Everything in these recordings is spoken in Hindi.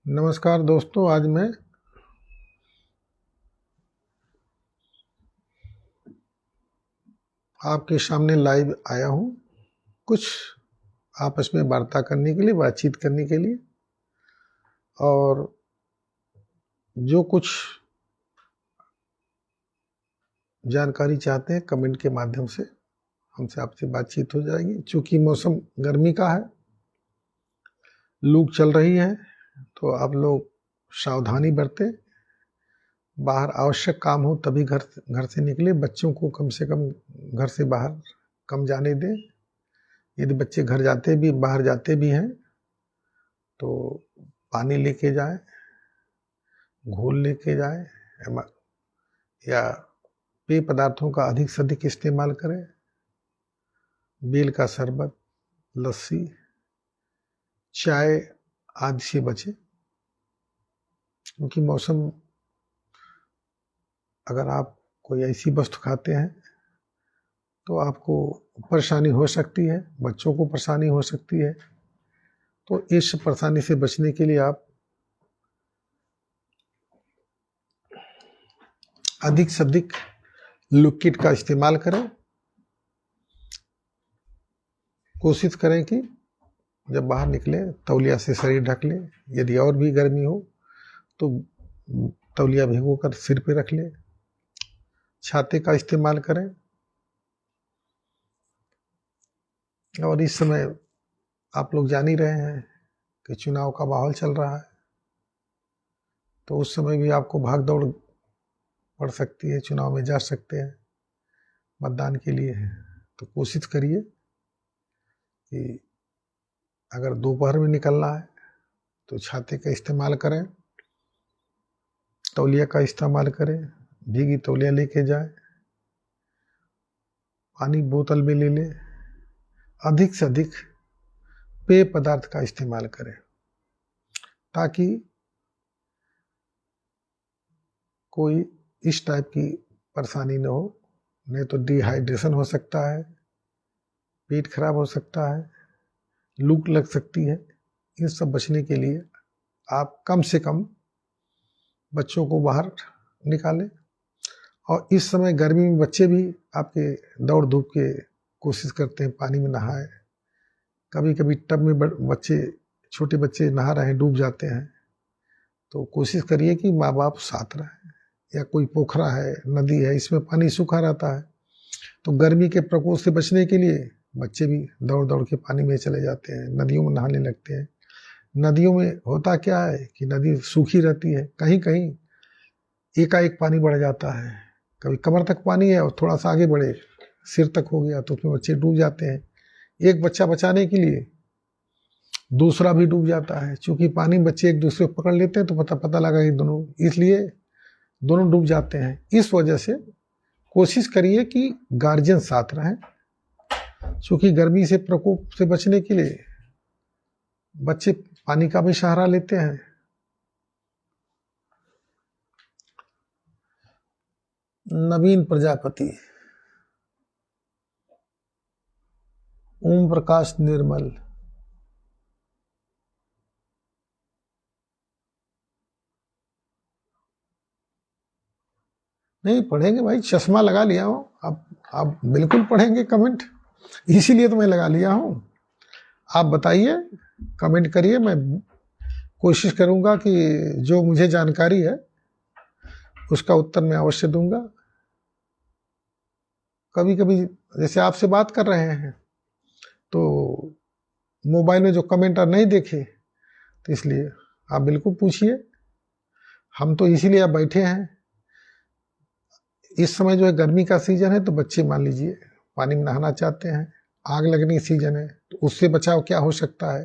नमस्कार दोस्तों, आज मैं आपके सामने लाइव आया हूँ कुछ आपस में वार्ता करने के लिए, बातचीत करने के लिए। और जो कुछ जानकारी चाहते हैं कमेंट के माध्यम से हमसे आपसे बातचीत हो जाएगी। चूँकि मौसम गर्मी का है, लू चल रही है, तो आप लोग सावधानी बरतें। बाहर आवश्यक काम हो तभी घर से निकले। बच्चों को कम से कम घर से बाहर कम जाने दें। यदि बच्चे बाहर जाते भी हैं तो पानी लेके जाएं, घोल लेके जाएं, या पेय पदार्थों का अधिक से अधिक इस्तेमाल करें। बेल का शरबत, लस्सी, चाय आदि से बचें। क्योंकि मौसम, अगर आप कोई ऐसी वस्तु खाते हैं तो आपको परेशानी हो सकती है, बच्चों को परेशानी हो सकती है। तो इस परेशानी से बचने के लिए आप अधिक से अधिक लिक्विड का इस्तेमाल करें। कोशिश करें कि जब बाहर निकले तौलिया से शरीर ढक लें। यदि और भी गर्मी हो तो तौलिया भिगोकर सिर पे रख लें। छाते का इस्तेमाल करें। और इस समय आप लोग जान ही रहे हैं कि चुनाव का माहौल चल रहा है, तो उस समय भी आपको भाग दौड़ पड़ सकती है। चुनाव में जा सकते हैं मतदान के लिए। तो कोशिश करिए कि अगर दोपहर में निकलना है तो छाते का इस्तेमाल करें, तौलिया का इस्तेमाल करें, भीगी तौलिया लेके जाएं, पानी बोतल में ले लें। अधिक से अधिक पेय पदार्थ का इस्तेमाल करें ताकि कोई इस टाइप की परेशानी न हो। नहीं तो डिहाइड्रेशन हो सकता है, पेट खराब हो सकता है, लू लग सकती है। इन सब बचने के लिए आप कम से कम बच्चों को बाहर निकालें। और इस समय गर्मी में बच्चे भी आपके दौड़ धूप के कोशिश करते हैं, पानी में नहाए। कभी कभी टब में छोटे बच्चे नहा रहे हैं, डूब जाते हैं। तो कोशिश करिए कि माँ बाप साथ रहें। या कोई पोखरा है, नदी है, इसमें पानी सूखा रहता है, तो गर्मी के प्रकोप से बचने के लिए बच्चे भी दौड़ दौड़ के पानी में चले जाते हैं, नदियों में नहाने लगते हैं। नदियों में होता क्या है कि नदी सूखी रहती है, कहीं कहीं एकाएक पानी बढ़ जाता है। कभी कमर तक पानी है और थोड़ा सा आगे बढ़े सिर तक हो गया, तो उसमें बच्चे डूब जाते हैं। एक बच्चा बचाने के लिए दूसरा भी डूब जाता है। चूंकि पानी बच्चे एक दूसरे को पकड़ लेते हैं तो पता लगा कि इसलिए दोनों डूब जाते हैं। इस वजह से कोशिश करिए कि गार्जियन साथ रहें। चूंकि गर्मी से प्रकोप से बचने के लिए बच्चे पानी का भी सहारा लेते हैं। नवीन प्रजापति, ओम प्रकाश निर्मल, नहीं पढ़ेंगे भाई, चश्मा लगा लिया हूं। आप बिल्कुल पढ़ेंगे कमेंट, इसीलिए तो मैं लगा लिया हूं। आप बताइए, कमेंट करिए। मैं कोशिश करूंगा कि जो मुझे जानकारी है उसका उत्तर मैं अवश्य दूंगा। कभी कभी जैसे आपसे बात कर रहे हैं तो मोबाइल में जो कमेंट नहीं देखे, तो इसलिए आप बिल्कुल पूछिए। हम तो इसीलिए आप बैठे हैं। इस समय जो है गर्मी का सीजन है, तो बच्चे मान लीजिए पानी में नहाना चाहते हैं, आग लगने सीजन है, तो उससे बचाव क्या हो सकता है।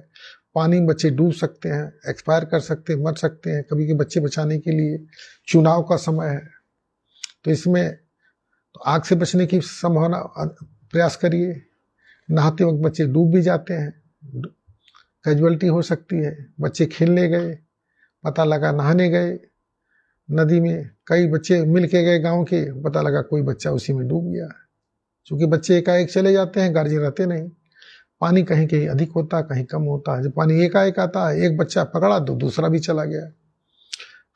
पानी में बच्चे डूब सकते हैं, एक्सपायर कर सकते हैं, मर सकते हैं। कभी के बच्चे बचाने के लिए चुनाव का समय है, तो इसमें तो आग से बचने की संभावना प्रयास करिए। नहाते वक्त बच्चे डूब भी जाते हैं, कैजुअलिटी हो सकती है। बच्चे खेलने गए, पता लगा नहाने गए नदी में, कई बच्चे मिल के गए गांव के, पता लगा कोई बच्चा उसी में डूब गया। क्योंकि बच्चे एकाएक चले जाते हैं, गार्जियन रहते नहीं। पानी कहीं कहीं अधिक होता है, कहीं कम होता है। जब पानी एकाएक आता है, एक बच्चा पकड़ा तो दूसरा भी चला गया।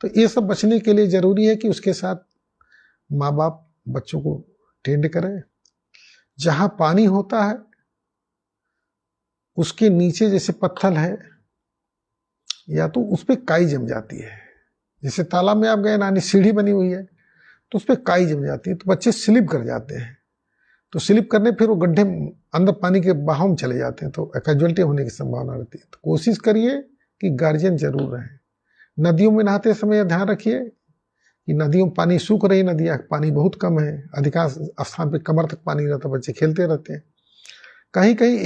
तो ये सब बचने के लिए जरूरी है कि उसके साथ माँ बाप बच्चों को टेंड करें। जहां पानी होता है उसके नीचे जैसे पत्थर है या तो उस पर काई जम जाती है। जैसे तालाब में आप गए ना, सीढ़ी बनी हुई है तो उस पर काई जम जाती है, तो बच्चे स्लिप कर जाते हैं। तो स्लिप करने फिर वो गड्ढे अंदर पानी के बहाव में चले जाते हैं, तो कैजुअलिटी होने की संभावना रहती है। तो कोशिश करिए कि गार्जियन जरूर रहें। नदियों में नहाते समय ध्यान रखिए कि नदियों में पानी सूख रही, नदियाँ पानी बहुत कम है, अधिकांश स्थान पे कमर तक पानी रहता, बच्चे खेलते रहते हैं। कहीं कहीं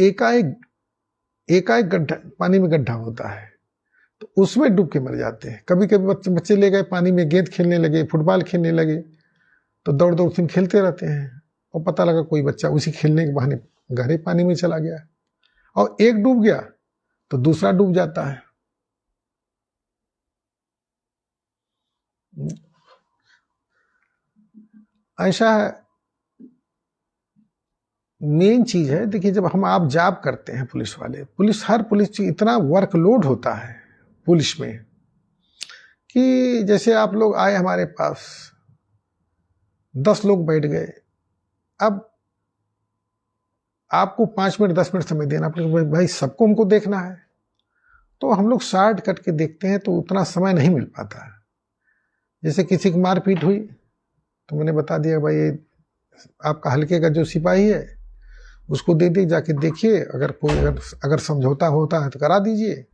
एकाएक गड्ढा, पानी में गड्ढा होता है तो उसमें डूब के मर जाते हैं। कभी कभी बच्चे ले गए पानी में, गेंद खेलने लगे, फुटबॉल खेलने लगे, तो दौड़ दौड़ उसमें खेलते रहते हैं और पता लगा कोई बच्चा उसी खेलने के बहाने गहरे पानी में चला गया, और एक डूब गया तो दूसरा डूब जाता है। ऐसा मेन चीज है। देखिए, जब आप जॉब करते हैं पुलिस वाले, हर पुलिस इतना वर्कलोड होता है पुलिस में कि जैसे आप लोग आए हमारे पास, 10 लोग बैठ गए, अब आपको 5 मिनट 10 मिनट समय देना पड़ेगा, भाई सबको हमको देखना है। तो हम लोग शॉर्ट कट के देखते हैं तो उतना समय नहीं मिल पाता। जैसे किसी की मारपीट हुई तो मैंने बता दिया, भाई ये आपका हल्के का जो सिपाही है उसको दे दी, जाके देखिए, अगर कोई अगर समझौता होता है तो करा दीजिए,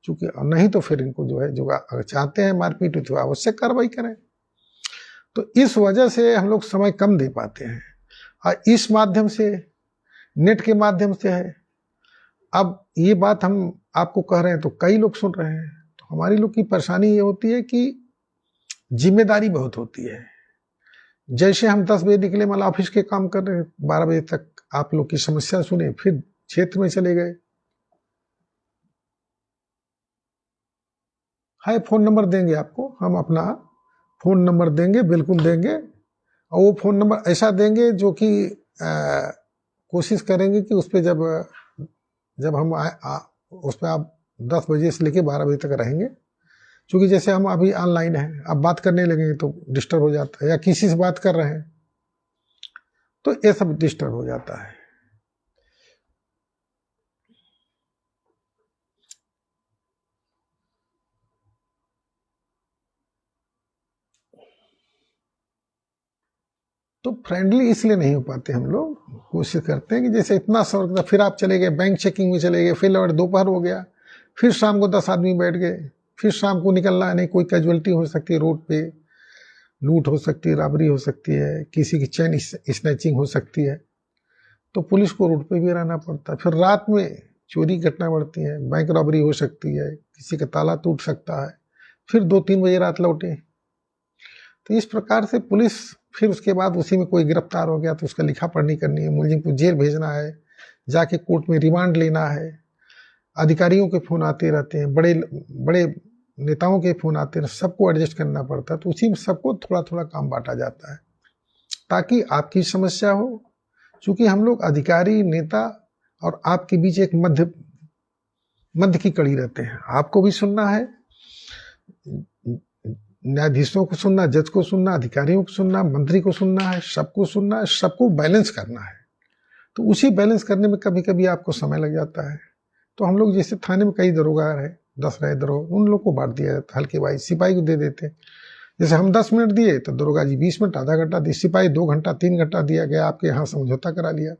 चूंकि नहीं तो फिर इनको जो है, जो अगर चाहते हैं मारपीट तो आवश्यक कार्रवाई करें। तो इस वजह से हम लोग समय कम दे पाते हैं, और इस माध्यम से, नेट के माध्यम से है। अब ये बात हम आपको कह रहे हैं तो कई लोग सुन रहे हैं, तो हमारी लोग की परेशानी ये होती है कि जिम्मेदारी बहुत होती है। जैसे हम 10 बजे निकले, मतलब ऑफिस के काम कर रहे हैं, 12 बजे तक आप लोग की समस्या सुने, फिर क्षेत्र में चले गए। हाय, फोन नंबर देंगे आपको, हम अपना फोन नंबर देंगे, बिल्कुल देंगे, और वो फोन नंबर ऐसा देंगे जो कि कोशिश करेंगे कि उस पर जब हम उस पर आप 10 बजे से लेके 12 बजे तक रहेंगे। क्योंकि जैसे हम अभी ऑनलाइन हैं, अब बात करने लगेंगे तो डिस्टर्ब हो जाता है, या किसी से बात कर रहे हैं तो ये सब डिस्टर्ब हो जाता है। तो फ्रेंडली इसलिए नहीं हो पाते हम लोग। कोशिश करते हैं कि जैसे इतना सर, फिर आप चले गए बैंक चेकिंग में चले गए, फिर दोपहर हो गया, फिर शाम को 10 आदमी बैठ गए, फिर शाम को निकलना है, नहीं कोई कैजुअलिटी हो सकती है, रोड पे लूट हो सकती है, रॉबरी हो सकती है, किसी की चेन स्नैचिंग हो सकती है, तो पुलिस को रोड पे भी रहना पड़ता है। फिर रात में चोरी घटना बढ़ती है, बैंक रॉबरी हो सकती है, किसी का ताला टूट सकता है, फिर 2-3 बजे रात लौटे। तो इस प्रकार से पुलिस, फिर उसके बाद उसी में कोई गिरफ्तार हो गया तो उसका लिखा पढ़नी करनी है, मुलजिम को जेल भेजना है, जाके कोर्ट में रिमांड लेना है, अधिकारियों के फोन आते रहते हैं, बड़े बड़े नेताओं के फोन आते हैं, सबको एडजस्ट करना पड़ता है। तो उसी में सबको थोड़ा थोड़ा काम बांटा जाता है ताकि आपकी समस्या हो। चूंकि हम लोग अधिकारी, नेता और आपके बीच एक मध्य की कड़ी रहते हैं। आपको भी सुनना है, न्यायाधीशों को सुनना, जज को सुनना, अधिकारियों को सुनना, मंत्री को सुनना है, सबको सुनना है, सबको बैलेंस करना है। तो उसी बैलेंस करने में कभी कभी आपको समय लग जाता है। तो हम लोग जैसे थाने में कई दरोगा है, 10 रहे दरोगा, उन लोग को बांट दिया जाता है, हल्के भाई सिपाही को दे देते। जैसे हम 10 मिनट दिए तो दरोगा जी 20 मिनट, आधा घंटा दिए, सिपाही 2 घंटा 3 घंटा दिया गया, आपके यहाँ समझौता करा लिया।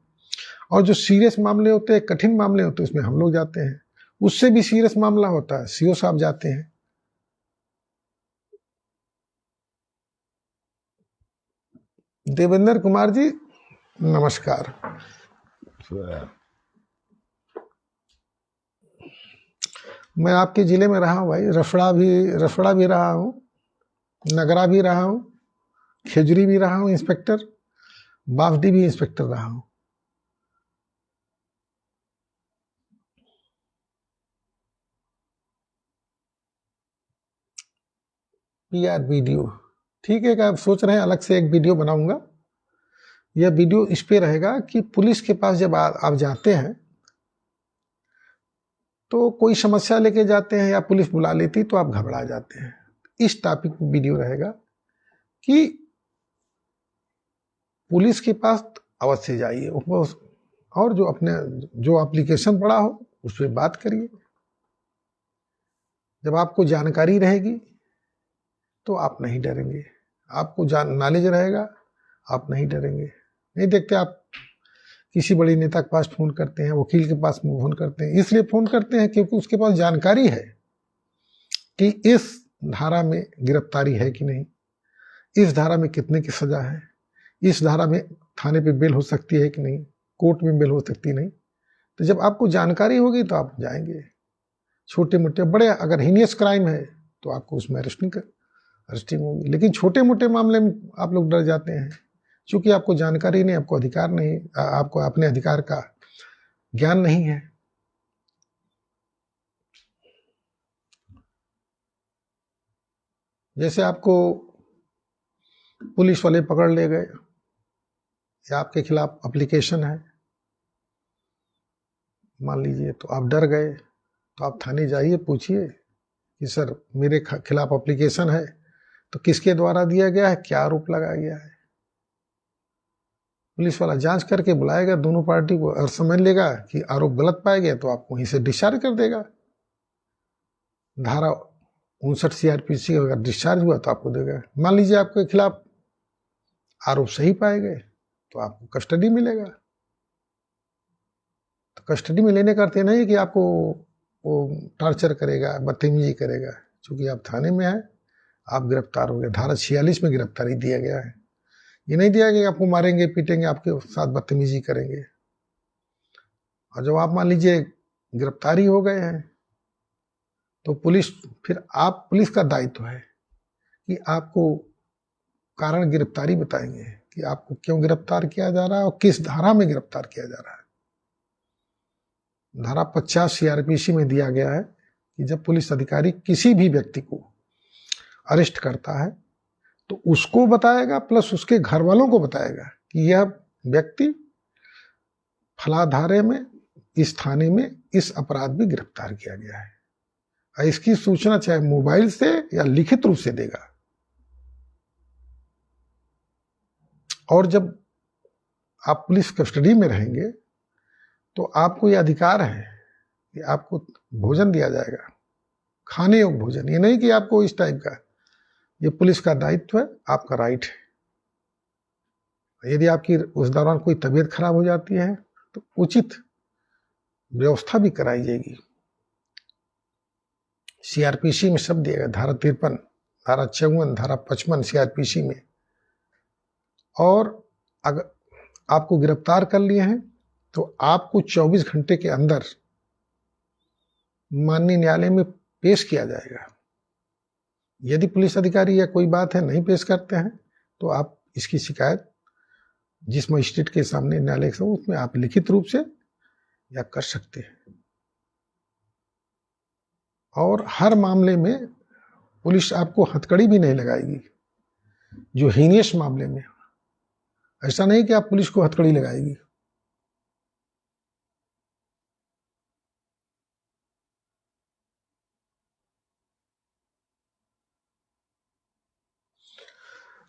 और जो सीरियस मामले होते हैं, कठिन मामले होते हैं, उसमें हम लोग जाते हैं। उससे भी सीरियस मामला होता है, सीओ साहब जाते हैं। देवेंद्र कुमार जी नमस्कार। मैं आपके जिले में रहा हूँ भाई, रफड़ा भी रहा हूँ, नगरा भी रहा हूँ, खेजरी भी रहा हूँ इंस्पेक्टर, बावडी भी इंस्पेक्टर रहा हूँ। PR वीडियो ठीक है, आप सोच रहे हैं अलग से एक वीडियो बनाऊंगा। यह वीडियो इस पे रहेगा कि पुलिस के पास जब आप जाते हैं तो कोई समस्या लेके जाते हैं या पुलिस बुला लेती तो आप घबरा जाते हैं। इस टॉपिक पे वीडियो रहेगा कि पुलिस के पास अवश्य जाइए और जो एप्लीकेशन पड़ा हो उस पर बात करिए। जब आपको जानकारी रहेगी तो आप नहीं डरेंगे, आपको नॉलेज रहेगा, आप नहीं डरेंगे। नहीं देखते आप किसी बड़ी नेता के पास फोन करते हैं, वकील के पास फोन करते हैं, इसलिए फोन करते हैं क्योंकि उसके पास जानकारी है कि इस धारा में गिरफ्तारी है कि नहीं, इस धारा में कितने की सजा है, इस धारा में थाने पे बेल हो सकती है कि नहीं, कोर्ट में बेल हो सकती नहीं। तो जब आपको जानकारी होगी तो आप जाएंगे। छोटे मोटे बड़े अगर हीनियस क्राइम है तो आपको उसमें अरेस्टिंग होगी, लेकिन छोटे मोटे मामले में आप लोग डर जाते हैं क्योंकि आपको जानकारी नहीं, आपको अधिकार नहीं, आपको अपने अधिकार का ज्ञान नहीं है। जैसे आपको पुलिस वाले पकड़ ले गए या आपके खिलाफ एप्लीकेशन है मान लीजिए, तो आप डर गए, तो आप थाने जाइए, पूछिए कि सर मेरे खिलाफ एप्लीकेशन है, तो किसके द्वारा दिया गया है, क्या आरोप लगाया गया है। पुलिस वाला जांच करके बुलाएगा दोनों पार्टी को और समझ लेगा कि आरोप गलत पाए गए तो आपको वहीं से डिस्चार्ज कर देगा। धारा 59 CRPC अगर डिस्चार्ज हुआ तो आपको देगा। मान लीजिए आपके खिलाफ आरोप सही पाए गए तो आपको कस्टडी मिलेगा। तो कस्टडी में लेने का अर्थ नहीं कि आपको वो टॉर्चर करेगा, बदतमीजी करेगा, क्योंकि आप थाने में हैं, आप गिरफ्तार हो गए। धारा 46 में गिरफ्तारी दिया गया है, ये नहीं दिया गया कि आपको मारेंगे पीटेंगे, आपके साथ बदतमीजी करेंगे। और जब आप मान लीजिए गिरफ्तारी हो गए हैं तो पुलिस का दायित्व है कि आपको कारण गिरफ्तारी बताएंगे कि आपको क्यों गिरफ्तार किया जा रहा है और किस धारा में गिरफ्तार किया जा रहा है। धारा 50 CRPC में दिया गया है कि जब पुलिस अधिकारी किसी भी व्यक्ति को अरेस्ट करता है तो उसको बताएगा प्लस उसके घर वालों को बताएगा कि यह व्यक्ति फला धारे में इस थाने में इस अपराध में गिरफ्तार किया गया है। इसकी सूचना चाहे मोबाइल से या लिखित रूप से देगा। और जब आप पुलिस कस्टडी में रहेंगे तो आपको यह अधिकार है कि आपको भोजन दिया जाएगा, खाने योग्य भोजन। ये नहीं कि आपको इस टाइप का, ये पुलिस का दायित्व है, आपका राइट है। यदि आपकी उस दौरान कोई तबीयत खराब हो जाती है तो उचित व्यवस्था भी कराई जाएगी। CRPC में सब दिया गया, धारा 53, धारा 54, धारा 55 CRPC में। और अगर आपको गिरफ्तार कर लिए हैं तो आपको 24 घंटे के अंदर माननीय न्यायालय में पेश किया जाएगा। यदि पुलिस अधिकारी या कोई बात है नहीं पेश करते हैं तो आप इसकी शिकायत जिस मजिस्ट्रेट के सामने न्यायालय के उसमें आप लिखित रूप से या कर सकते हैं। और हर मामले में पुलिस आपको हथकड़ी भी नहीं लगाएगी। जो हीनियस मामले में ऐसा नहीं कि आप पुलिस को हथकड़ी लगाएगी।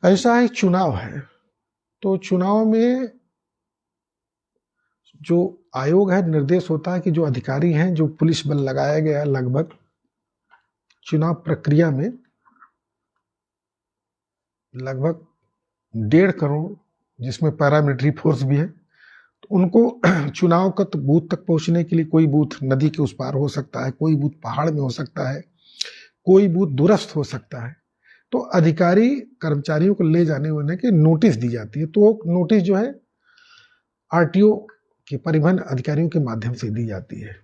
ऐसा एक चुनाव है, तो चुनाव में जो आयोग है निर्देश होता है कि जो अधिकारी हैं, जो पुलिस बल लगाया गया लगभग चुनाव प्रक्रिया में लगभग 1.5 करोड़, जिसमें पैरामिलिट्री फोर्स भी है, तो उनको चुनाव का तो बूथ तक पहुंचने के लिए कोई बूथ नदी के उस पार हो सकता है, कोई बूथ पहाड़ में हो सकता है, कोई बूथ दूरस्थ हो सकता है। तो अधिकारी कर्मचारियों को ले जाने होने की नोटिस दी जाती है। तो नोटिस जो है RTO के परिवहन अधिकारियों के माध्यम से दी जाती है।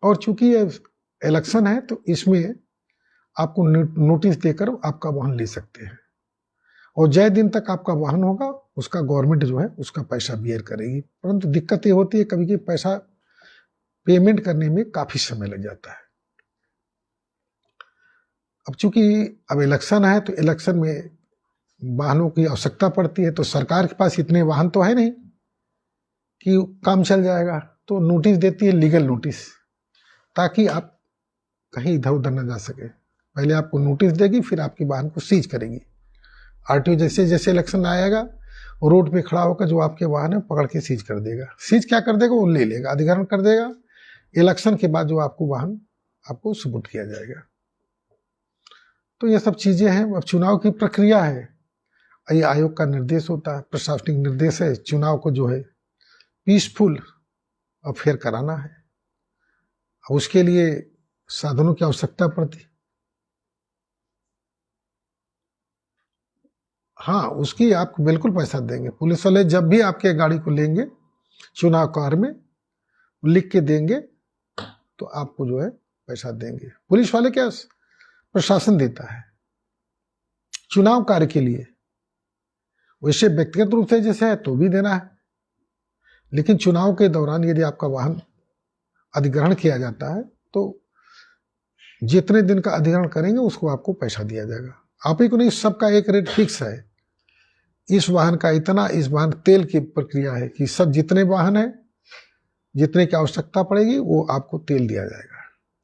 और चूंकि ये इलेक्शन है तो इसमें आपको नोटिस देकर आपका वाहन ले सकते हैं, और जय दिन तक आपका वाहन होगा उसका गवर्नमेंट जो है उसका पैसा बियर करेगी। परंतु दिक्कत ये होती है कभी कि पैसा पेमेंट करने में काफी समय लग जाता है। अब चूंकि अब इलेक्शन है तो इलेक्शन में वाहनों की आवश्यकता पड़ती है, तो सरकार के पास इतने वाहन तो है नहीं कि काम चल जाएगा, तो नोटिस देती है, लीगल नोटिस। ताकि आप कहीं इधर उधर न जा सके। पहले आपको नोटिस देगी, फिर आपके वाहन को सीज करेगी। आरटीओ जैसे जैसे इलेक्शन आएगा, रोड पे खड़ा होकर जो आपके वाहन है पकड़ के सीज कर देगा। सीज क्या कर देगा, वो ले लेगा, अधिग्रहण कर देगा। इलेक्शन के बाद जो आपको वाहन आपको सुपुर्द किया जाएगा। तो ये सब चीजें हैं। अब चुनाव की प्रक्रिया है, ये आयोग का निर्देश होता है, प्रशासनिक निर्देश है। चुनाव को जो है पीसफुल अफेयर कराना है, उसके लिए साधनों की आवश्यकता पड़ती। हाँ, उसकी आपको बिल्कुल पैसा देंगे। पुलिस वाले जब भी आपके गाड़ी को लेंगे चुनाव कार में, लिख के देंगे, तो आपको जो है पैसा देंगे। पुलिस वाले क्या, प्रशासन देता है चुनाव कार्य के लिए। वैसे व्यक्तिगत रूप से जैसे है तो भी देना है, लेकिन चुनाव के दौरान यदि आपका वाहन अधिग्रहण किया जाता है तो जितने दिन का अधिग्रहण करेंगे उसको आपको पैसा दिया जाएगा। आप ही को नहीं, सबका एक रेट फिक्स है। इस वाहन का इतना, इस वाहन तेल की प्रक्रिया है कि सब जितने वाहन है, जितने की आवश्यकता पड़ेगी वो आपको तेल दिया जाएगा।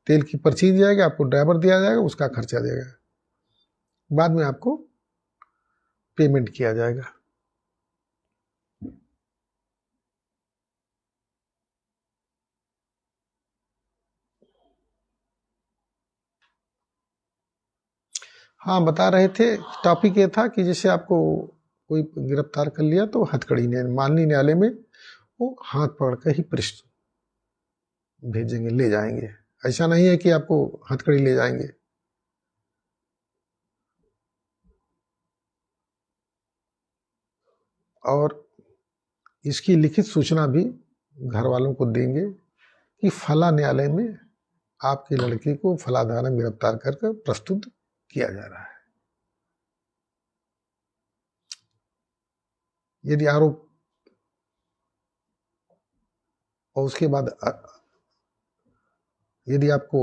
तेल की पर्ची दी जाएगी, आपको ड्राइवर दिया जाएगा, उसका खर्चा देगा, बाद में आपको पेमेंट किया जाएगा। हाँ, बता रहे थे, टॉपिक ये था कि जैसे आपको कोई गिरफ्तार कर लिया तो हथकड़ी ने माननीय न्यायालय में वो हाथ पकड़ कर ही पृष्ठ भेजेंगे, ले जाएंगे। ऐसा नहीं है कि आपको हथकड़ी ले जाएंगे। और इसकी लिखित सूचना भी घर वालों को देंगे कि फला न्यायालय में आपके लड़के को फला धारा गिरफ्तार कर प्रस्तुत किया जा रहा है। यदि आरोप, और उसके बाद यदि आपको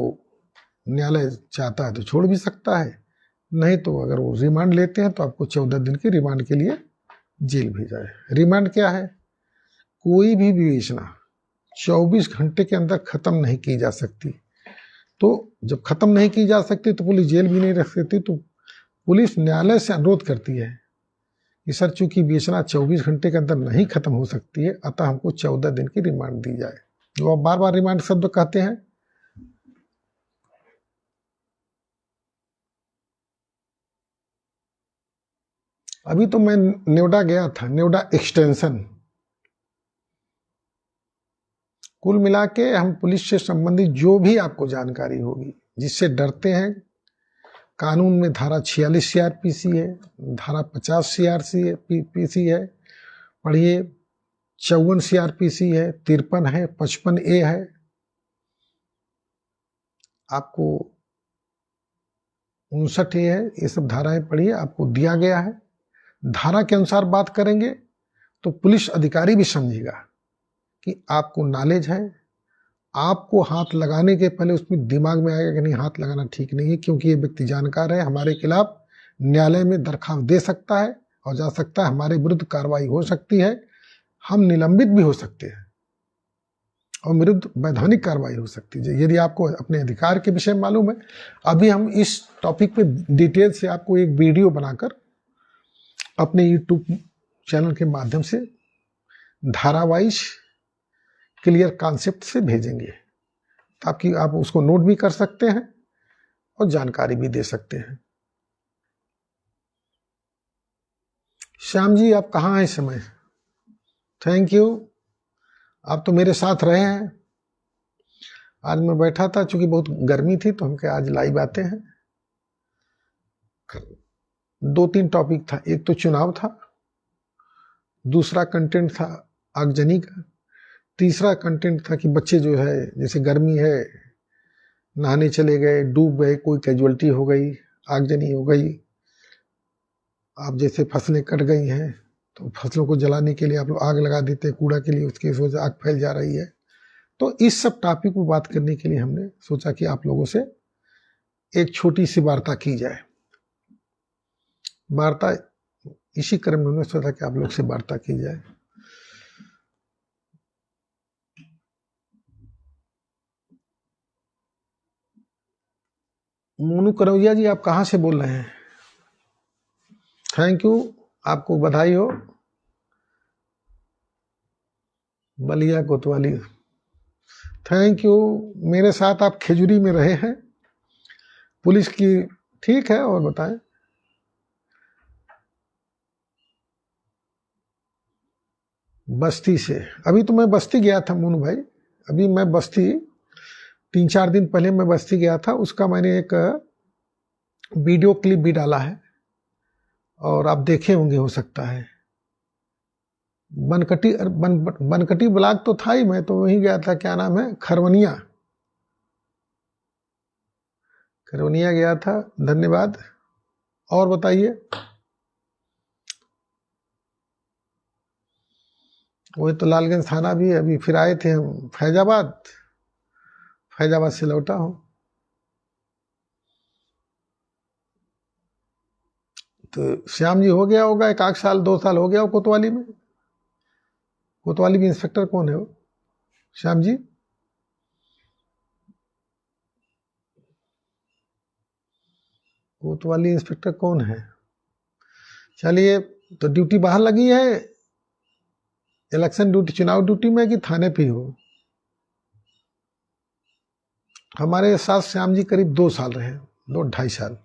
न्यायालय चाहता है तो छोड़ भी सकता है, नहीं तो अगर वो रिमांड लेते हैं तो आपको 14 दिन के रिमांड के लिए जेल भेजा है। रिमांड क्या है, कोई भी विवेचना 24 घंटे के अंदर खत्म नहीं की जा सकती। तो जब खत्म नहीं की जा सकती तो पुलिस जेल भी नहीं रख सकती। तो पुलिस न्यायालय से अनुरोध करती है कि सर, चूंकि विवेचना 24 घंटे के अंदर नहीं खत्म हो सकती है, अतः हमको 14 दिन की रिमांड दी जाए। जो आप बार बार रिमांड शब्द कहते हैं, अभी तो मैं नेवडा गया था, नेवडा एक्सटेंशन। कुल मिला के हम पुलिस से संबंधित जो भी आपको जानकारी होगी, जिससे डरते हैं, कानून में धारा 46 CRPC है, धारा 50 CRC है, PC है, पढ़िए 54 CRPC है, 53 है, 55A है। आपको 59A है, ये सब धाराएं पढ़िए, आपको दिया गया है। धारा के अनुसार बात करेंगे तो पुलिस अधिकारी भी समझेगा कि आपको नॉलेज है। आपको हाथ लगाने के पहले उसमें दिमाग में आएगा कि नहीं, हाथ लगाना ठीक नहीं है, क्योंकि ये व्यक्ति जानकार है, हमारे खिलाफ न्यायालय में दरखास्त दे सकता है और जा सकता है, हमारे विरुद्ध कार्रवाई हो सकती है, हम निलंबित भी हो सकते हैं और विरुद्ध वैधानिक कार्रवाई हो सकती है। यदि आपको अपने अधिकार के विषय में मालूम है, अभी हम इस टॉपिक पे डिटेल से आपको एक वीडियो बनाकर अपने यूट्यूब चैनल के माध्यम से धारावाइज क्लियर कॉन्सेप्ट से भेजेंगे, ताकि आप उसको नोट भी कर सकते हैं और जानकारी भी दे सकते हैं। श्याम जी, आप कहाँ हैं इस समय? थैंक यू, आप तो मेरे साथ रहे हैं। आज मैं बैठा था, चूंकि बहुत गर्मी थी तो हम क्या आज लाइव आते हैं। 2-3 टॉपिक था, एक तो चुनाव था, दूसरा कंटेंट था आगजनी का, तीसरा कंटेंट था कि बच्चे जो है, जैसे गर्मी है, नहाने चले गए, डूब गए, कोई कैजुअलिटी हो गई, आगजनी हो गई। आप जैसे फसलें कट गई हैं तो फसलों को जलाने के लिए आप लोग आग लगा देते हैं, कूड़ा के लिए, उसकी वजह से आग फैल जा रही है। तो इस सब टॉपिक पर बात करने के लिए हमने सोचा कि आप लोगों से एक छोटी सी वार्ता की जाए। वार्ता इसी क्रम में हमने सोचा कि आप लोग से वार्ता की जाए। मोनू कनौजिया जी, आप कहाँ से बोल रहे हैं? थैंक यू, आपको बधाई हो। बलिया कोतवाली, थैंक यू। मेरे साथ आप खेजूरी में रहे हैं पुलिस की, ठीक है। और बताएं। बस्ती से, अभी तो मैं बस्ती गया था मोनू भाई। अभी मैं बस्ती 3-4 दिन पहले मैं बस्ती गया था, उसका मैंने एक वीडियो क्लिप भी डाला है और आप देखे होंगे हो सकता है। बनकटी ब्लॉक तो था ही, मैं तो वहीं गया था, क्या नाम है, खरवनिया गया था। धन्यवाद। और बताइए। वही तो लालगंज थाना भी है। अभी फिर आए थे हम फैजाबाद से लौटा हूँ। तो श्याम जी हो गया होगा 1 साल 2 साल हो गया हो कोतवाली में। कोतवाली में इंस्पेक्टर कौन है वो? श्याम जी, कोतवाली इंस्पेक्टर कौन है? चलिए, तो ड्यूटी बाहर लगी है, इलेक्शन ड्यूटी, चुनाव ड्यूटी में, कि थाने पे हो? हमारे साथ श्याम जी करीब 2 साल रहे, 2-2.5 साल।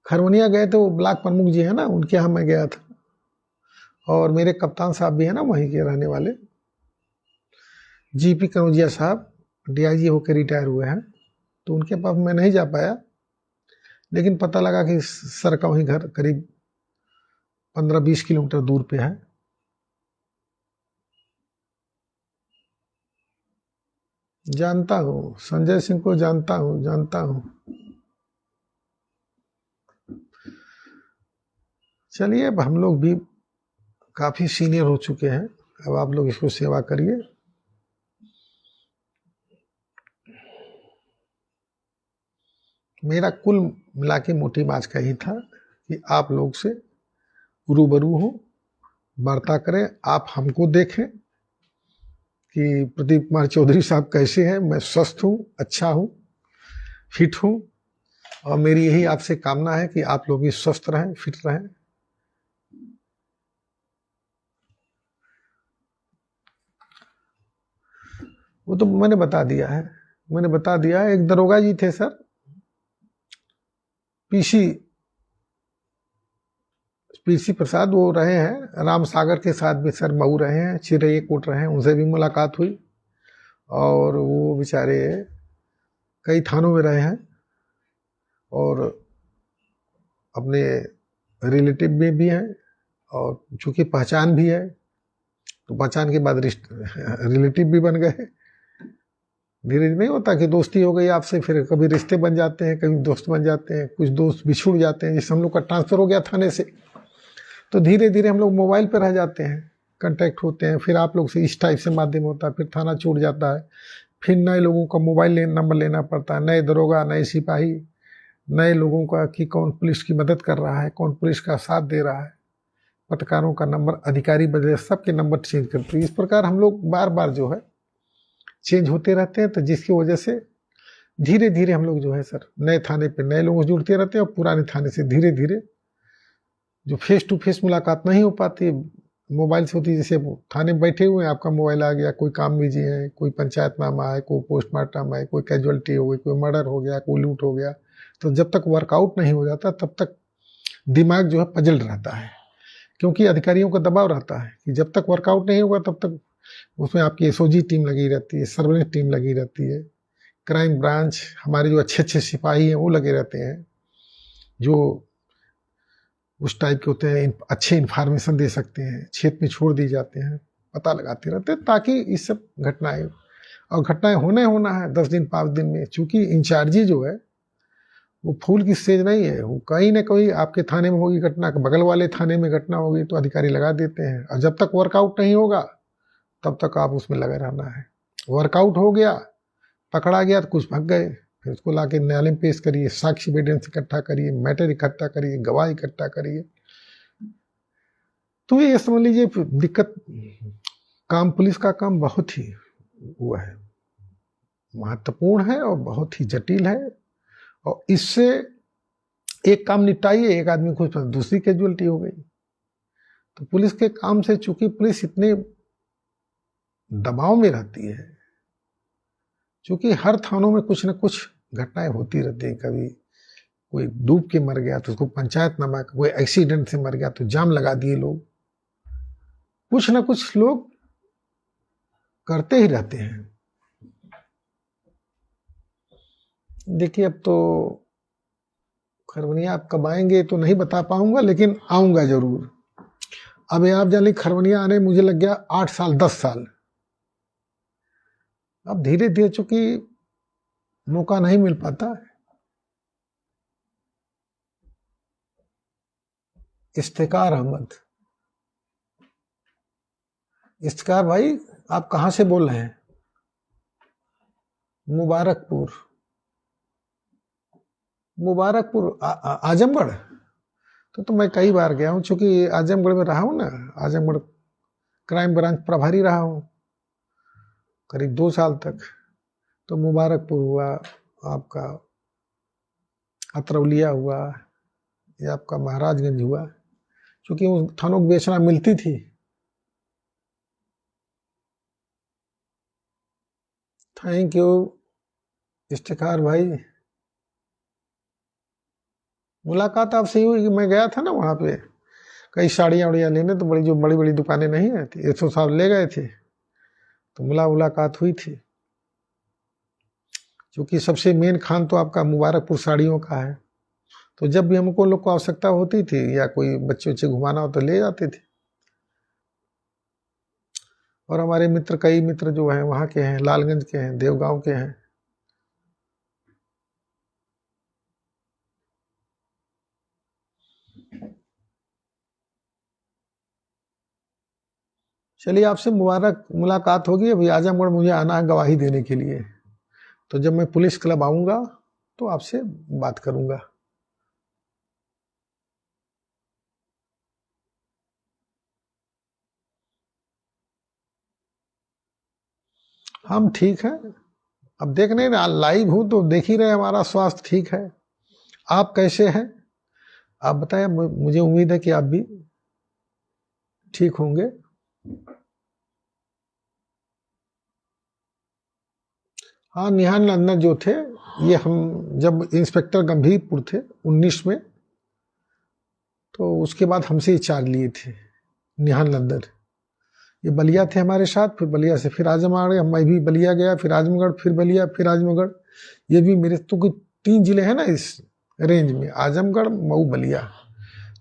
खरवनिया गए थे, वो ब्लॉक प्रमुख जी है ना, उनके यहाँ मैं गया था। और मेरे कप्तान साहब भी है ना वहीं के रहने वाले, जीपी कनौजिया साहब, डीआईजी होकर रिटायर हुए हैं। तो उनके पास मैं नहीं जा पाया, लेकिन पता लगा कि सर का वहीं घर करीब 15-20 किलोमीटर दूर पे है। जानता हूँ संजय सिंह को, जानता हूँ। चलिए, अब हम लोग भी काफी सीनियर हो चुके हैं, अब आप लोग इसको सेवा करिए। मेरा कुल मिला के मोटिव आज का ही था कि आप लोग से रूबरू हो, वार्ता करें, आप हमको देखें कि प्रदीप कुमार चौधरी साहब कैसे हैं। मैं स्वस्थ हूँ, अच्छा हूँ, फिट हूँ, और मेरी यही आपसे कामना है कि आप लोग भी स्वस्थ रहें, फिट रहें। वो तो मैंने बता दिया है। एक दरोगा जी थे सर, पीसी प्रसाद, वो रहे हैं राम सागर के साथ भी सर, मऊ रहे हैं, चिरैया कोट रहे हैं, उनसे भी मुलाकात हुई। और वो बेचारे कई थानों में रहे हैं, और अपने रिलेटिव में भी हैं, और चूंकि पहचान भी है, तो पहचान के बाद रिलेटिव भी बन गए। धीरे धीरे नहीं होता कि दोस्ती हो गई आपसे, फिर कभी रिश्ते बन जाते हैं, कभी दोस्त बन जाते हैं, कुछ दोस्त बिछुड़ जाते हैं। जैसे हम लोग का ट्रांसफर हो गया थाने से, तो धीरे धीरे हम लोग मोबाइल पर रह जाते हैं, कांटेक्ट होते हैं, फिर आप लोग से इस टाइप से माध्यम होता है, फिर थाना छूट जाता है, फिर नए लोगों का मोबाइल नंबर लेना पड़ता है, नए दरोगा, नए सिपाही, नए लोगों का, कि कौन पुलिस की मदद कर रहा है, कौन पुलिस का साथ दे रहा है, पत्रकारों का नंबर, अधिकारी बदले, सबके नंबर चेंज करते हैं। इस प्रकार हम लोग बार बार जो है चेंज होते रहते हैं, तो जिसकी वजह से धीरे धीरे हम लोग जो है सर, नए थाने पे नए लोगों से जुड़ते रहते हैं, और पुराने थाने से धीरे धीरे जो फेस टू फेस मुलाकात नहीं हो पाती, मोबाइल से होती है। जैसे थाने में बैठे हुए हैं, आपका मोबाइल आ गया, कोई काम बिजी है, कोई पंचायतनामा है, कोई पोस्टमार्टम है, कोई कैजुअलिटी हो गई, कोई मर्डर हो गया, कोई लूट हो गया, तो जब तक वर्कआउट नहीं हो जाता तब तक दिमाग जो है पजल रहता है, क्योंकि अधिकारियों का दबाव रहता है कि जब तक वर्कआउट नहीं होगा तब तक उसमें आपकी एसओजी टीम लगी रहती है, सर्वेलेंस टीम लगी रहती है, क्राइम ब्रांच, हमारे जो अच्छे अच्छे सिपाही हैं वो लगे रहते हैं, जो उस टाइप के होते हैं, अच्छे इन्फॉर्मेशन दे सकते हैं, क्षेत्र में छोड़ दी जाते हैं, पता लगाते रहते हैं, ताकि इस सब घटनाएं, और घटनाएं होना है 10 दिन 5 दिन में। चूंकि इंचार्जी जो है वो फूल की सेज नहीं है, वो कहीं ना कहीं आपके थाने में होगी घटना, बगल वाले थाने में घटना होगी, तो अधिकारी लगा देते हैं, और जब तक वर्कआउट नहीं होगा तब तक आप उसमें लगे रहना है। वर्कआउट हो गया, पकड़ा गया तो कुछ भाग गए, फिर उसको लाके न्यायालय में पेश करिए, साक्ष्य एविडेंस इकट्ठा करिए, मैटर इकट्ठा करिए, गवाह इकट्ठा करिए। तो ये समझ लीजिए दिक्कत, काम पुलिस का काम बहुत ही वो है, महत्वपूर्ण है और बहुत ही जटिल है। और इससे एक काम निपटाइए, एक आदमी को दूसरी कैजुअलिटी हो गई। तो पुलिस के काम से, चूंकि पुलिस इतने दबाव में रहती है, चूंकि हर थानों में कुछ न कुछ घटनाएं होती रहती हैं। कभी कोई डूब के मर गया तो उसको पंचायतनामा, कोई एक्सीडेंट से मर गया तो जाम लगा दिए लोग, कुछ न कुछ लोग करते ही रहते हैं। देखिए अब तो खरवनिया आप कब आएंगे तो नहीं बता पाऊंगा, लेकिन आऊंगा जरूर। अब आप जान ली खरवनिया आने मुझे लग गया 8 साल 10 साल। अब धीरे धीरे चूंकि मौका नहीं मिल पाता है। इफ्तिकार अहमद, इफ्तिकार भाई आप कहां से बोल रहे हैं? मुबारकपुर, मुबारकपुर आजमगढ़। तो मैं कई बार गया हूं, चूंकि आजमगढ़ में रहा हूं ना, आजमगढ़ क्राइम ब्रांच प्रभारी रहा हूं करीब 2 साल तक। तो मुबारकपुर हुआ, आपका अतरौलिया हुआ, ये आपका महाराजगंज हुआ, क्योंकि उन थानों को बेचना मिलती थी। थैंक यू इफ्तिकार भाई। मुलाकात आपसे ही हुई कि मैं गया था ना वहां पे कई साड़ियाँ उड़ियाँ लेने, तो बड़ी जो बड़ी बड़ी दुकानें नहीं है थी, 100 साहब ले गए थे, तो मुलाकात हुई थी। क्योंकि सबसे मेन खान तो आपका मुबारकपुर साड़ियों का है। तो जब भी हमको लोग को आवश्यकता होती थी या कोई बच्चे बच्चे घुमाना हो तो ले जाते थे। और हमारे मित्र, कई मित्र जो हैं वहाँ के हैं, लालगंज के हैं, देवगांव के हैं। चलिए आपसे मुलाकात होगी। अभी आजमगढ़ मुझे आना है गवाही देने के लिए, तो जब मैं पुलिस क्लब आऊंगा तो आपसे बात करूंगा। हम ठीक हैं, अब देख नहीं रहे, लाइव हूं तो देख ही रहे हमारा स्वास्थ्य ठीक है। आप कैसे हैं आप बताएं, मुझे उम्मीद है कि आप भी ठीक होंगे। हाँ, निहाल नंदन जो थे, ये हम जब इंस्पेक्टर गंभीरपुर थे 19 में, तो उसके बाद हमसे ही चार्ज लिए थे निहाल नंदन। ये बलिया थे हमारे साथ, फिर बलिया से फिर आजमगढ़, मैं भी बलिया गया, फिर आजमगढ़, फिर बलिया, फिर आजमगढ़। ये भी मेरे तो कोई 3 जिले हैं ना इस रेंज में, आजमगढ़, मऊ, बलिया।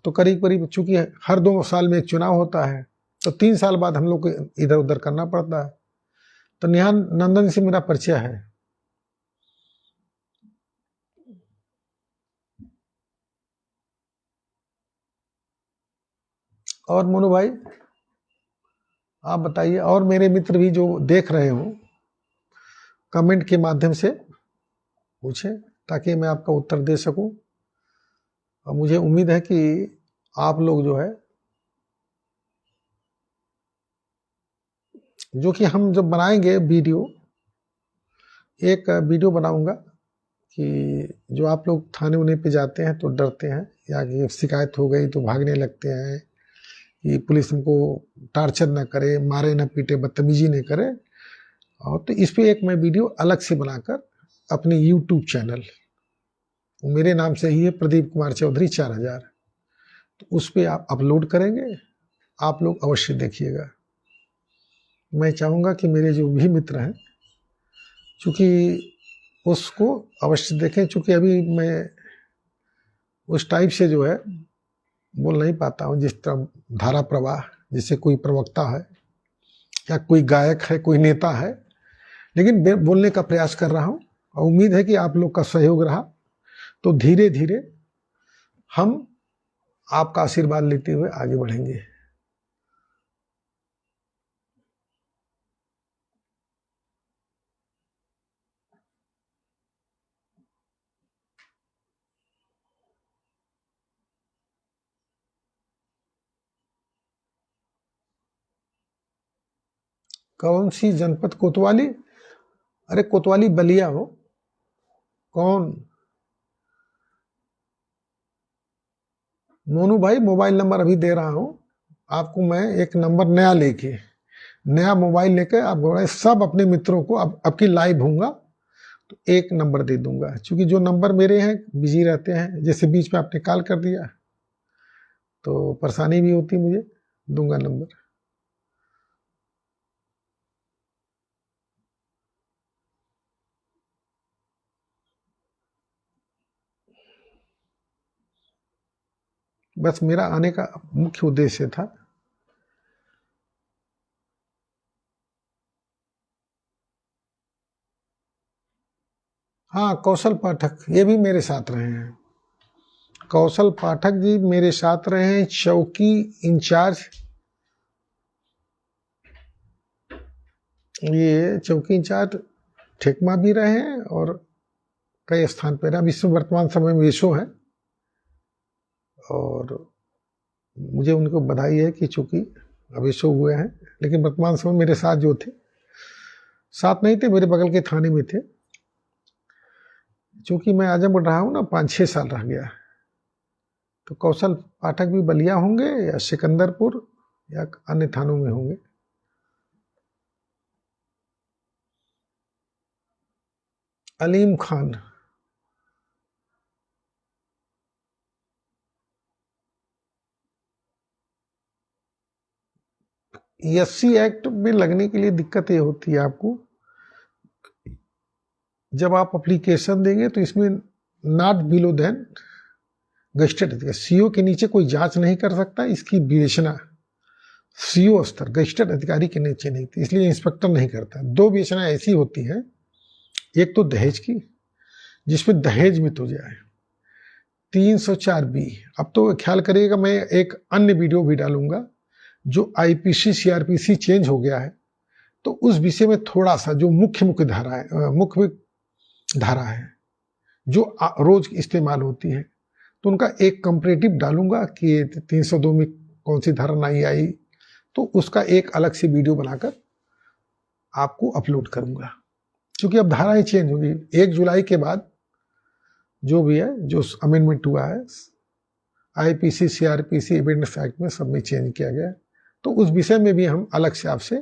तो करीब करीब चूंकि हर 2 साल में एक चुनाव होता है, तो 3 साल बाद हम लोग को इधर उधर करना पड़ता है। तो निहाल नंदन से मेरा परिचय है। और मोनू भाई आप बताइए, और मेरे मित्र भी जो देख रहे हो कमेंट के माध्यम से पूछें, ताकि मैं आपका उत्तर दे सकूं। और मुझे उम्मीद है कि आप लोग जो है, जो कि हम जब बनाएंगे वीडियो, एक वीडियो बनाऊंगा कि जो आप लोग थाने उन्हें पे जाते हैं तो डरते हैं, या कि शिकायत हो गई तो भागने लगते हैं कि पुलिस हमको टार्चर ना करे, मारे ना पीटे, बदतमीजी नहीं करे। और तो इस पे एक मैं वीडियो अलग से बनाकर अपने यूट्यूब चैनल, मेरे नाम से ही है, प्रदीप कुमार चौधरी 4000, तो उस पर आप अपलोड करेंगे। आप लोग अवश्य देखिएगा। मैं चाहूँगा कि मेरे जो भी मित्र हैं, चूँकि उसको अवश्य देखें, चूँकि अभी मैं उस टाइप से जो है बोल नहीं पाता हूँ जिस तरह धारा प्रवाह, जैसे कोई प्रवक्ता है या कोई गायक है, कोई नेता है, लेकिन बोलने का प्रयास कर रहा हूँ। और उम्मीद है कि आप लोग का सहयोग रहा तो धीरे धीरे हम आपका आशीर्वाद लेते हुए आगे बढ़ेंगे। कौन सी जनपद? कोतवाली? अरे कोतवाली बलिया हो। कौन? मोनू भाई मोबाइल नंबर अभी दे रहा हूं आपको मैं, एक नंबर नया लेके, नया मोबाइल लेके आप सब अपने मित्रों को अब की लाइव होऊंगा तो एक नंबर दे दूंगा, क्योंकि जो नंबर मेरे हैं बिजी रहते हैं, जैसे बीच में आपने कॉल कर दिया तो परेशानी भी होती मुझे, दूंगा नंबर। बस मेरा आने का मुख्य उद्देश्य था। हाँ, कौशल पाठक ये भी मेरे साथ रहे हैं। कौशल पाठक जी मेरे साथ रहे हैं, चौकी इंचार्ज। ये चौकी इंचार्ज ठेकमा भी रहे हैं और कई स्थान पर अब इस वर्तमान समय में विशो है, और मुझे उनको बधाई है कि चूंकि अवेशो हुए हैं, लेकिन वर्तमान समय मेरे साथ जो थे, साथ नहीं थे, मेरे बगल के थाने में थे। चूंकि मैं आजमगढ़ रहा हूं ना, 5-6 साल रह गया, तो कौशल पाठक भी बलिया होंगे या सिकंदरपुर या अन्य थानों में होंगे। अलीम खान। एससी एक्ट में लगने के लिए दिक्कत ये होती है आपको, जब आप एप्लीकेशन देंगे तो इसमें not below than gazetted, CO के नीचे कोई जांच नहीं कर सकता, इसकी विवेचना सीओ स्तर गजटेड अधिकारी के नीचे नहीं थी, इसलिए इंस्पेक्टर नहीं करता। दो विवेचना ऐसी होती है, एक तो दहेज की, जिसमें दहेज में तो जाए 304 बी। अब तो ख्याल करिएगा, मैं एक अन्य वीडियो भी डालूंगा, जो आईपीसी सीआरपीसी चेंज हो गया है, तो उस विषय में थोड़ा सा जो मुख्य धारा है, मुख्य धारा है जो रोज इस्तेमाल होती है, तो उनका एक कंपैरेटिव डालूंगा कि 302 में कौन सी धारा नहीं आई, तो उसका एक अलग से वीडियो बनाकर आपको अपलोड करूंगा। क्योंकि अब धाराएं चेंज होगी 1 जुलाई के बाद, जो भी है, जो अमेंडमेंट हुआ है आईपीसी सीआरपीसी इवेंट्स एक्ट में, सब में चेंज किया गया, तो उस विषय में भी हम अलग से आपसे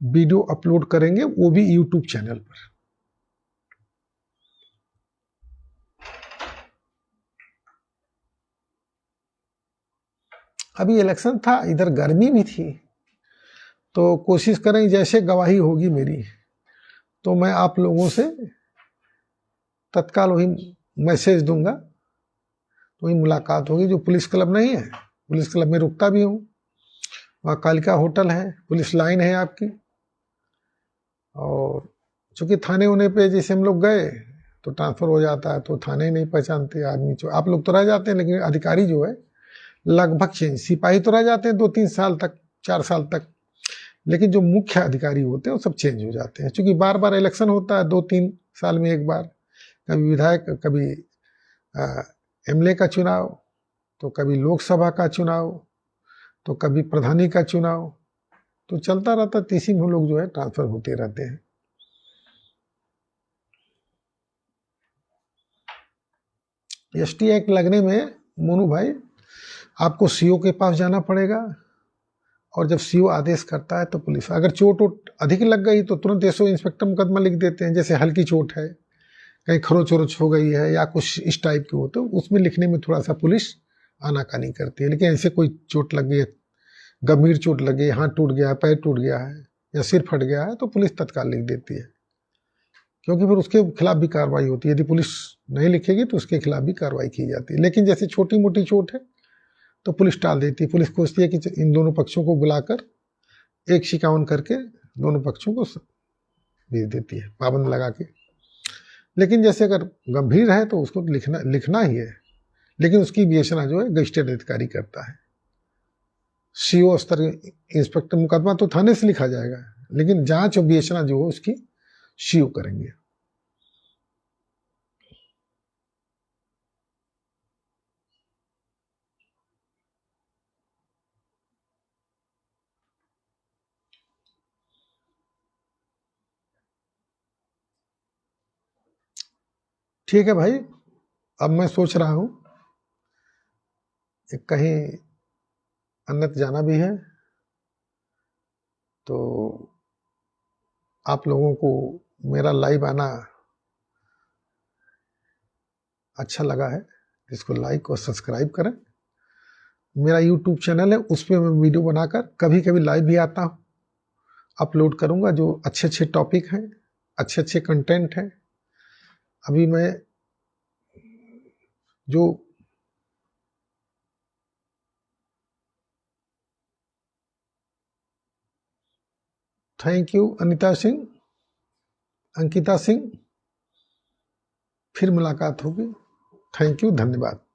वीडियो अपलोड करेंगे, वो भी यूट्यूब चैनल पर। अभी इलेक्शन था, इधर गर्मी भी थी, तो कोशिश करें जैसे गवाही होगी मेरी, तो मैं आप लोगों से तत्काल वही मैसेज दूंगा, तो वही मुलाकात होगी। जो पुलिस क्लब नहीं है, पुलिस क्लब में रुकता भी हूँ, वहाँ कालिका होटल है, पुलिस लाइन है आपकी। और चूंकि थाने होने पे जैसे हम लोग गए तो ट्रांसफर हो जाता है, तो थाने नहीं पहचानते आदमी, जो आप लोग तो रह जाते हैं, लेकिन अधिकारी जो है लगभग चेंज, सिपाही तो रह जाते हैं 2-3 साल तक, 4 साल तक, लेकिन जो मुख्य अधिकारी होते हैं वो सब चेंज हो जाते हैं, क्योंकि बार बार इलेक्शन होता है, 2-3 साल में एक बार, कभी विधायक, कभी एमएलए का चुनाव, तो कभी लोकसभा का चुनाव, तो कभी प्रधानी का चुनाव, तो चलता रहता, तीसरी में लोग जो है ट्रांसफर होते रहते हैं। एसटी एक्ट लगने में मोनू भाई आपको सीओ के पास जाना पड़ेगा, और जब सीओ आदेश करता है तो पुलिस, अगर चोट वोट अधिक लग गई तो तुरंत एसओ इंस्पेक्टर मुकदमा लिख देते हैं, जैसे हल्की चोट है, कहीं खरोच वरोच हो गई है या कुछ इस टाइप की हो, तो उसमें लिखने में थोड़ा सा पुलिस आनाकानी करती है। लेकिन ऐसे कोई चोट लग गई है, गंभीर चोट लग गई, हाथ टूट गया है, पैर टूट गया है या सिर फट गया है, तो पुलिस तत्काल लिख देती है, क्योंकि फिर उसके खिलाफ भी कार्रवाई होती है। यदि पुलिस नहीं लिखेगी तो उसके खिलाफ भी कार्रवाई की जाती है। लेकिन जैसे छोटी मोटी चोट है तो पुलिस टाल देती है, पुलिस सोचती है कि इन दोनों पक्षों को बुलाकर 151 करके दोनों पक्षों को भेज देती है, पाबंद लगा के। लेकिन जैसे अगर गंभीर है तो उसको लिखना लिखना ही है, लेकिन उसकी विवेचना जो है गजिस्ट्रेट अधिकारी करता है। सीओ स्तर इंस्पेक्टर, मुकदमा तो थाने से लिखा जाएगा, लेकिन जांच और विवेचना जो है उसकी सीओ करेंगे। ठीक है भाई, अब मैं सोच रहा हूँ कहीं अन्यत्र जाना भी है, तो आप लोगों को मेरा लाइव आना अच्छा लगा है, इसको लाइक और सब्सक्राइब करें। मेरा यूट्यूब चैनल है, उस पर मैं वीडियो बनाकर कभी कभी लाइव भी आता हूँ, अपलोड करूँगा, जो अच्छे अच्छे टॉपिक हैं, अच्छे अच्छे कंटेंट हैं। अभी मैं जो थैंक यू अनीता सिंह, अंकिता सिंह, फिर मुलाकात होगी। थैंक यू, धन्यवाद।